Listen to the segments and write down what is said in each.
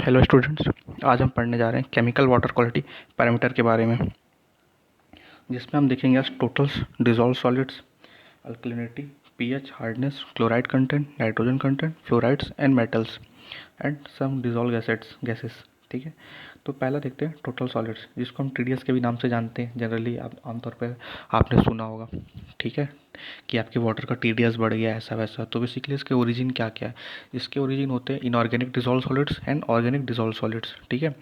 Hello students. आज हम पढ़ने जा रहे हैं केमिकल वाटर क्वालिटी पैरामीटर के बारे में, जिसमें हम देखेंगे आज totals, dissolve solids, alkalinity, pH, hardness, chloride content, nitrogen content, fluorides and metals and some dissolve gases. ठीक है, तो पहला देखते हैं टोटल सॉलिड्स, जिसको हम टीडीएस के भी नाम से जानते हैं। जनरली आप आमतौर पर आपने सुना होगा, ठीक है, कि आपके वाटर का टीडीएस बढ़ गया ऐसा वैसा। तो बेसिकली इसके ओरिजिन क्या क्या है? इसके ओरिजिन होते हैं inorganic dissolve solids and organic dissolve solids. ठीक है,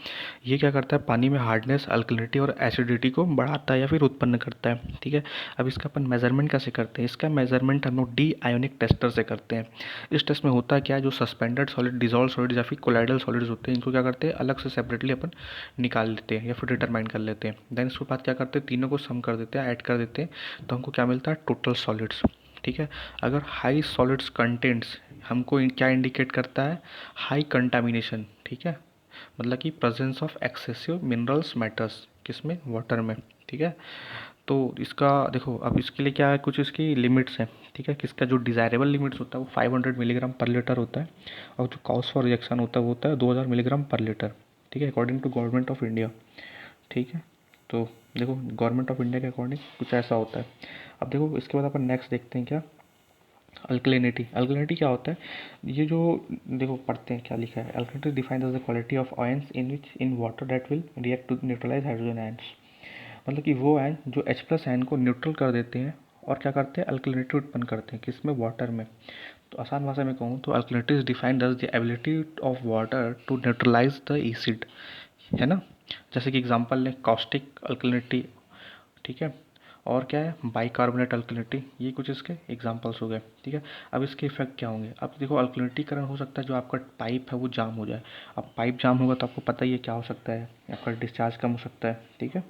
ये क्या करता है, पानी में हार्डनेस, अल्कलिनिटी और एसिडिटी को बढ़ाता है या फिर उत्पन्न करता है। ठीक है, अब इसका अपन मेजरमेंट कैसे करते हैं? इसका मेजरमेंट हम लोग डी आयोनिक टेस्टर से करते हैं। इस टेस्ट में होता क्या है, जो सस्पेंडेड सॉलिड, डिजॉल्व सॉलिड्स या फिर कोलाइडल सॉलिड्स होते हैं, इनको क्या करते हैं, अलग से सेपरेटली अपन निकाल लेते हैं या फिर डिटरमाइन कर लेते हैं। देन इसके बाद क्या करते हैं, तीनों को सम कर देते हैं, ऐड कर देते हैं, तो हमको क्या मिलता है, टोटल सॉलिड्स। ठीक है, अगर हाई सॉलिड्स कंटेंट्स हमको क्या इंडिकेट करता है, हाई कंटामिनेशन। ठीक है, मतलब कि presence of excessive minerals matters, किसमें, वाटर में। ठीक है, तो इसका देखो, अब इसके लिए क्या है, कुछ इसकी लिमिट्स हैं। ठीक है, किसका जो डिज़ायरेबल लिमिट्स होता है वो 500 मिलीग्राम पर लीटर होता है, और जो कॉज फॉर रिएक्शन होता है वो होता है 2000 मिलीग्राम पर लीटर। ठीक है, according to government of India. ठीक है, तो देखो गवर्नमेंट ऑफ इंडिया के अकॉर्डिंग कुछ ऐसा होता है। अब देखो इसके बाद अपन नेक्स्ट देखते हैं क्या, अल्कलिनिटी। अल्कलिनिटी क्या होता है, ये जो देखो पढ़ते हैं क्या लिखा है, alkalinity defined as the quality of ions in which in water that will react to neutralise hydrogen ions. मतलब कि वो आयन जो H प्लस आयन को न्यूट्रल कर देते हैं और क्या करते हैं, अल्कलिनिटी उत्पन्न करते हैं, किसमें, वाटर में। तो आसान भाषा में कहूँ तो alkalinity is defined as the ability of water to neutralise the acid, है ना। जैसे कि एग्जांपल लें, कॉस्टिक अल्कलिनिटी, ठीक है, और क्या है, बाइकार्बोनेट अल्कलिनिटी, ये कुछ इसके एग्जांपल्स हो गए। ठीक है, अब इसके इफेक्ट क्या होंगे? अब देखो अल्कलिनिटीकरण हो सकता है, जो आपका पाइप है वो जाम हो जाए। अब पाइप जाम होगा तो आपको पता ही है क्या हो सकता है, आपका डिस्चार्ज कम हो सकता है। ठीक है,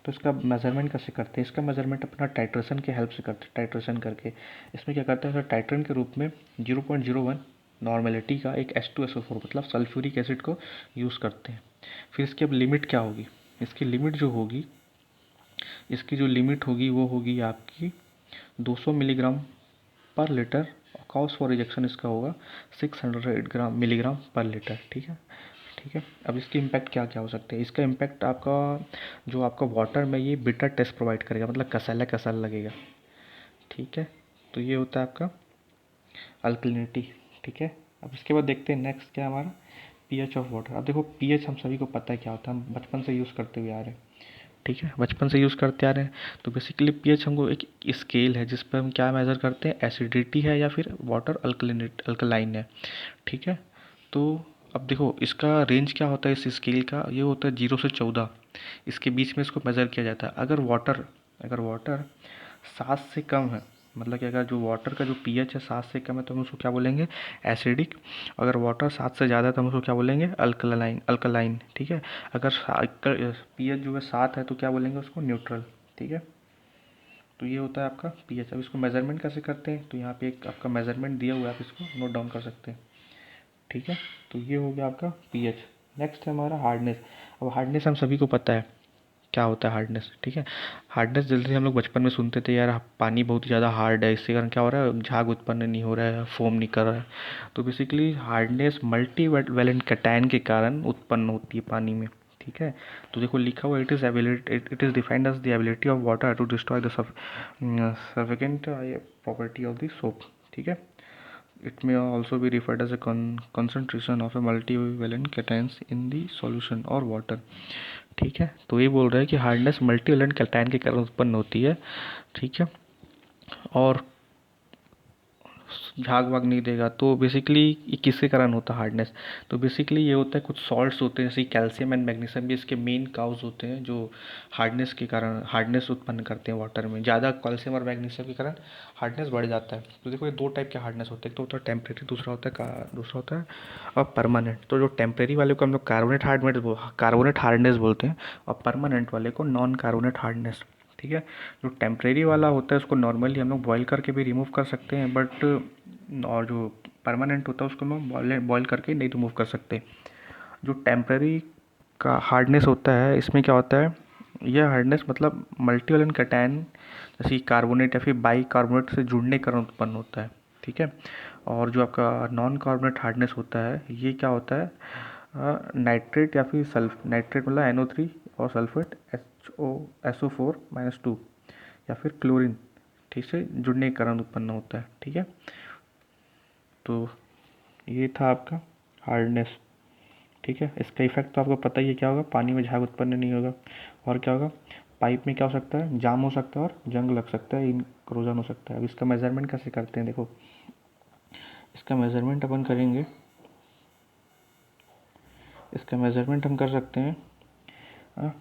तो इसका मेजरमेंट कैसे करते हैं? इसका मेजरमेंट अपना टाइट्रेशन के हेल्प से करते हैं। टाइट्रेशन करके इसमें क्या करते हैं, टाइट्रन के रूप में 0.01 नॉर्मेलिटी का एक H2SO4 मतलब सल्फ्यूरिक एसिड को यूज़ करते हैं। फिर इसकी अब लिमिट क्या होगी, इसकी लिमिट जो होगी, इसकी जो लिमिट होगी वो होगी आपकी 200 मिलीग्राम पर लीटर। कॉज फॉर रिजेक्शन इसका होगा 600 मिलीग्राम पर लीटर। ठीक है, ठीक है, अब इसके इम्पैक्ट क्या क्या हो सकते हैं? इसका इम्पैक्ट आपका, जो आपका वाटर में ये बिटर टेस्ट प्रोवाइड करेगा, मतलब कसाला कसाला लगेगा। ठीक है, तो ये होता है आपका अल्कलिनिटी। ठीक है, अब इसके बाद देखते हैं नेक्स्ट क्या है हमारा, पीएच ऑफ वाटर। अब देखो पीएच हम सभी को पता है क्या होता है, हम बचपन से यूज़ करते हुए आ रहे हैं। ठीक है, बचपन से यूज़ करते आ रहे हैं। तो बेसिकली पीएच हमको एक स्केल है जिस पर हम क्या मेज़र करते हैं, एसिडिटी है या फिर वाटर अल्कलाइन है। ठीक है, तो अब देखो इसका रेंज क्या होता है इस स्केल का, ये होता है 0 से 14, इसके बीच में इसको मेज़र किया जाता है। अगर वाटर 7 से कम है, मतलब कि अगर जो वाटर का जो पीएच है 7 से कम है तो हम उसको क्या बोलेंगे, एसिडिक। अगर वाटर 7 से ज़्यादा है तो हम उसको क्या बोलेंगे, अल्कलाइन। ठीक है, अगर पीएच जो है 7 है तो क्या बोलेंगे उसको, न्यूट्रल। ठीक है, तो ये होता है आपका पीएच। अब इसको मेजरमेंट कैसे करते हैं, तो यहाँ पे एक आपका मेजरमेंट दिया हुआ है, आप इसको नोट डाउन कर सकते हैं। ठीक है, तो ये हो गया आपका पीएच। नेक्स्ट है हमारा हार्डनेस। अब हार्डनेस हम सभी को पता है क्या होता है हार्डनेस। ठीक है, हार्डनेस जल्दी हम लोग बचपन में सुनते थे, यार पानी बहुत ज़्यादा हार्ड है, इसके कारण क्या हो रहा है, झाग उत्पन्न नहीं हो रहा है, फोम नहीं कर रहा है। तो basically hardness multivalent cation के कारण उत्पन्न होती है पानी में। ठीक है, तो देखो लिखा हुआ, it is defined as the ability of water to destroy the sufficient property of the soap. ठीक है, it may also be referred as a concentration of a multivalent cations in the solution or water। ठीक है, तो ये बोल रहा है कि हार्डनेस मल्टीवेलेंट कैटायन के कारण उत्पन्न होती है। ठीक है, और झाग वाग नहीं देगा। तो बेसिकली ये किसके कारण होता है हार्डनेस? तो बेसिकली ये होता है, कुछ सॉल्ट्स होते हैं जैसे कैल्शियम एंड मैग्नीशियम भी इसके मेन काउज होते हैं, जो हार्डनेस के कारण हार्डनेस उत्पन्न करते हैं वाटर में। ज़्यादा कैल्शियम और मैग्नीशियम के कारण हार्डनेस बढ़ जाता है। तो देखो ये दो टाइप के हार्डनेस होते हैं, एक तो होता है टेम्परेरी, दूसरा होता है और परमानेंट। तो जो टेम्परेरी वाले को हम लोग कार्बोनेट हार्डनेस बोलते हैं, और परमानेंट वाले को नॉन कार्बोनेट हार्डनेस। ठीक है, जो टेम्परेरी वाला होता है उसको नॉर्मली हम लोग बॉईल करके भी रिमूव कर सकते हैं, बट और जो परमानेंट होता है उसको हम बॉईल करके नहीं रिमूव कर सकते। जो टेम्परेरी का हार्डनेस होता है, इसमें क्या होता है, यह हार्डनेस मतलब मल्टीवैलेंट कैटायन जैसे कार्बोनेट या फिर बाई कार्बोनेट से जुड़ने के कारण उत्पन्न होता है। ठीक है, और जो आपका नॉन कार्बोनेट हार्डनेस होता है, ये क्या होता है, नाइट्रेट या फिर नाइट्रेट मतलब NO3 और सल्फेट SO4-2 या फिर क्लोरीन, ठीक से जुड़ने के कारण उत्पन्न होता है। ठीक है, तो ये था आपका हार्डनेस। ठीक है, इसका इफेक्ट तो आपको पता ही है क्या होगा, पानी में झाग उत्पन्न नहीं होगा, और क्या होगा, पाइप में क्या हो सकता है, जाम हो सकता है और जंग लग सकता है, इनक्रोजन हो सकता है। अब इसका मेजरमेंट कैसे करते हैं, देखो इसका मेजरमेंट अपन करेंगे, इसका मेजरमेंट हम कर सकते हैं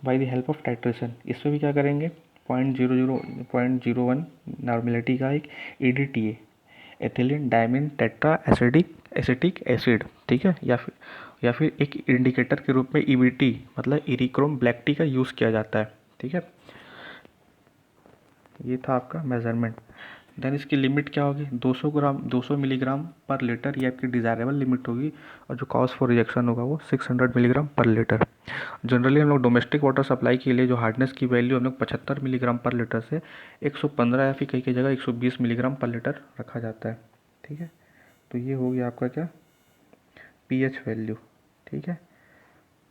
by the help of titration. इसमें भी क्या करेंगे, 0.01 नॉर्मेलिटी का एक EDTA, ethylene diamine tetra acetic acid, ठीक है, या फिर एक इंडिकेटर के रूप में EBT मतलब इरिक्रोम ब्लैक टी का यूज़ किया जाता है। ठीक है, ये था आपका मेजरमेंट। देन इसकी लिमिट क्या होगी, 200 मिलीग्राम पर लीटर, ये आपकी डिज़ायरेबल लिमिट होगी, और जो कॉज फॉर रिजेक्शन होगा वो 600 मिलीग्राम पर लीटर। जनरली हम लोग डोमेस्टिक वाटर सप्लाई के लिए जो हार्डनेस की वैल्यू हम लोग 75 मिलीग्राम पर लीटर से 115 या फिर कई कई जगह 120 मिलीग्राम पर लीटर रखा जाता है। ठीक है, तो ये हो गया आपका क्या, pH वैल्यू। ठीक है,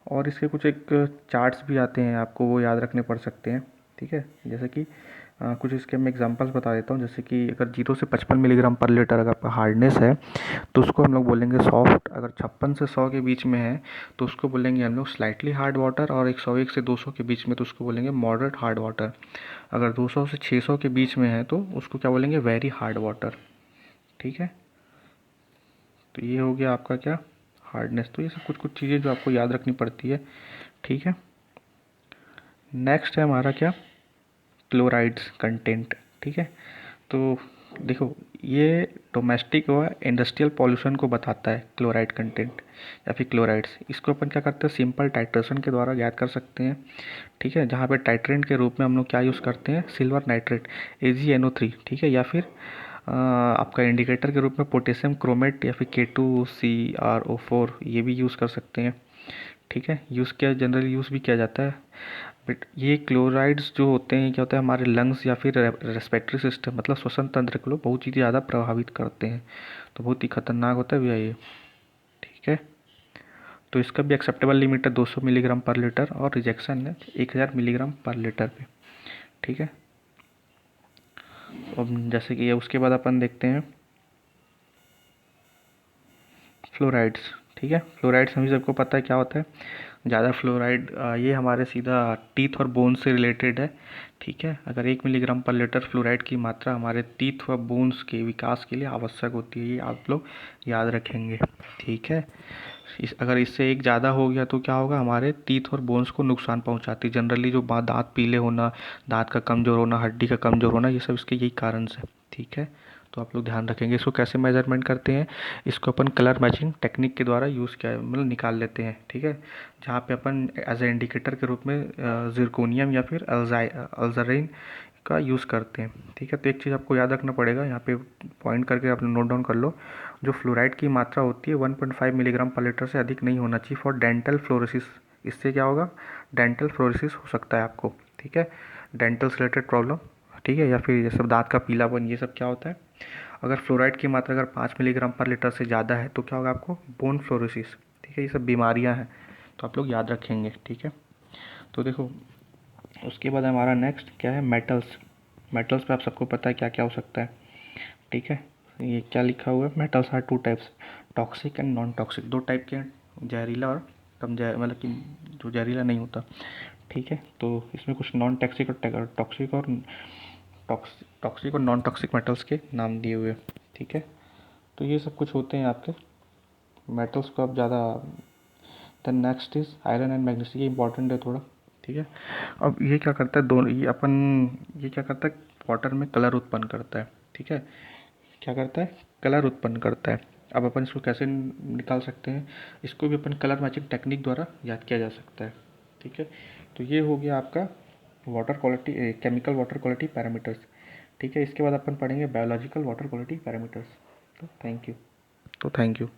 और इसके कुछ एक चार्ट्स भी आते हैं, आपको वो याद रखने पड़ सकते हैं। ठीक है, जैसे कि कुछ इसके मैं एग्जांपल्स बता देता हूँ। जैसे कि अगर 0 से 55 मिलीग्राम पर लीटर अगर आपका हार्डनेस है तो उसको हम लोग बोलेंगे सॉफ्ट। अगर 56 से 100 के बीच में है तो उसको बोलेंगे हम लोग स्लाइटली हार्ड वाटर, और 101 से 200 के बीच में तो उसको बोलेंगे मॉडरेट हार्ड वाटर। अगर 200 से 600 के बीच में है तो उसको क्या बोलेंगे, वेरी हार्ड वाटर। ठीक है, तो ये हो गया आपका क्या, हार्डनेस। तो ये सब कुछ कुछ चीज़ें जो आपको याद रखनी पड़ती है। ठीक है, नेक्स्ट है हमारा क्या, क्लोराइड्स कंटेंट। ठीक है, तो देखो ये डोमेस्टिक व इंडस्ट्रियल पॉल्यूशन को बताता है क्लोराइड कंटेंट या फिर क्लोराइड्स। इसको अपन क्या करते हैं, सिंपल टाइट्रेशन के द्वारा ज्ञात कर सकते हैं। ठीक है, जहाँ पे टाइट्रेंट के रूप में हम लोग क्या यूज़ करते हैं, सिल्वर नाइट्रेट AgNO3। ठीक है, या फिर आपका इंडिकेटर के रूप में पोटेशियम क्रोमेट या फिर K2CrO4 ये भी यूज़ कर सकते हैं। ठीक है, जनरली यूज़ भी किया जाता है। बट ये क्लोराइड्स जो होते हैं क्या होता है, हमारे लंग्स या फिर रेस्पिरेटरी सिस्टम मतलब श्वसन तंत्र को बहुत ही ज़्यादा प्रभावित करते हैं, तो बहुत ही खतरनाक होता है भैया ये। ठीक है, तो इसका भी एक्सेप्टेबल लिमिट है 200 मिलीग्राम पर लीटर, और रिजेक्शन है 1000 मिलीग्राम पर लीटर पे। ठीक है, अब जैसे कि उसके बाद अपन देखते हैं फ्लोराइड्स। ठीक है, फ्लोराइड्स हम सबको पता है क्या होता है, ज़्यादा फ्लोराइड ये हमारे सीधा टीथ और बोन से रिलेटेड है। ठीक है, अगर 1 मिलीग्राम पर लीटर फ्लोराइड की मात्रा हमारे टीथ व बोन्स के विकास के लिए आवश्यक होती है, ये आप लोग याद रखेंगे। ठीक है, अगर इससे एक ज़्यादा हो गया तो क्या होगा, हमारे टीथ और बोन्स को नुकसान पहुंचाती है। जनरली जो दांत पीले होना, दांत का कमज़ोर होना, हड्डी का कमज़ोर होना, ये सब इसके यही कारण से। ठीक है, तो आप लोग ध्यान रखेंगे। इसको कैसे मेजरमेंट करते हैं, इसको अपन कलर मैचिंग टेक्निक के द्वारा यूज़ किया मतलब निकाल लेते हैं। ठीक है, जहाँ पे अपन एज ए इंडिकेटर के रूप में जिरकोनियम या फिर अल्जराइन का यूज़ करते हैं। ठीक है, तो एक चीज़ आपको याद रखना पड़ेगा, यहाँ पे पॉइंट करके आप नोट डाउन कर लो, जो फ्लोराइड की मात्रा होती है 1.5 मिलीग्राम पर लीटर से अधिक नहीं होना चाहिए फॉर डेंटल फ्लोरोसिस। इससे क्या होगा, डेंटल फ्लोरोसिस हो सकता है आपको। ठीक है, डेंटल से रिलेटेड प्रॉब्लम। ठीक है, या फिर ये सब दांत का पीलापन, ये सब क्या होता है, अगर फ्लोराइड की मात्रा अगर 5 मिलीग्राम पर लीटर से ज़्यादा है तो क्या होगा आपको, बोन फ्लोरोसिस। ठीक है, ये सब बीमारियां हैं, तो आप लोग याद रखेंगे। ठीक है, तो देखो उसके बाद हमारा नेक्स्ट क्या है, मेटल्स। मेटल्स पे आप सबको पता है क्या क्या हो सकता है। ठीक है, ये क्या लिखा हुआ है, metals are 2 types, toxic and non toxic. 2 type के हैं, जहरीला और कम मतलब कि जो जहरीला नहीं होता। ठीक है, तो इसमें कुछ नॉन टॉक्सिक और टॉक्सिक और नॉन टॉक्सिक मेटल्स के नाम दिए हुए। ठीक है, तो ये सब कुछ होते हैं आपके मेटल्स को आप ज़्यादा। Then next is iron and magnesium, ये इंपॉर्टेंट है थोड़ा। ठीक है, अब ये क्या करता है, दोनों ये क्या करता है, वाटर में कलर उत्पन्न करता है। ठीक है, क्या करता है, कलर उत्पन्न करता है। अब अपन इसको कैसे निकाल सकते हैं, इसको भी अपन कलर मैचिंग टेक्निक द्वारा याद किया जा सकता है। ठीक है, तो ये हो गया आपका water quality, chemical water quality parameters. ठीक है, इसके बाद अपन पढ़ेंगे बायोलॉजिकल वाटर क्वालिटी पैरामीटर्स। तो थैंक यू।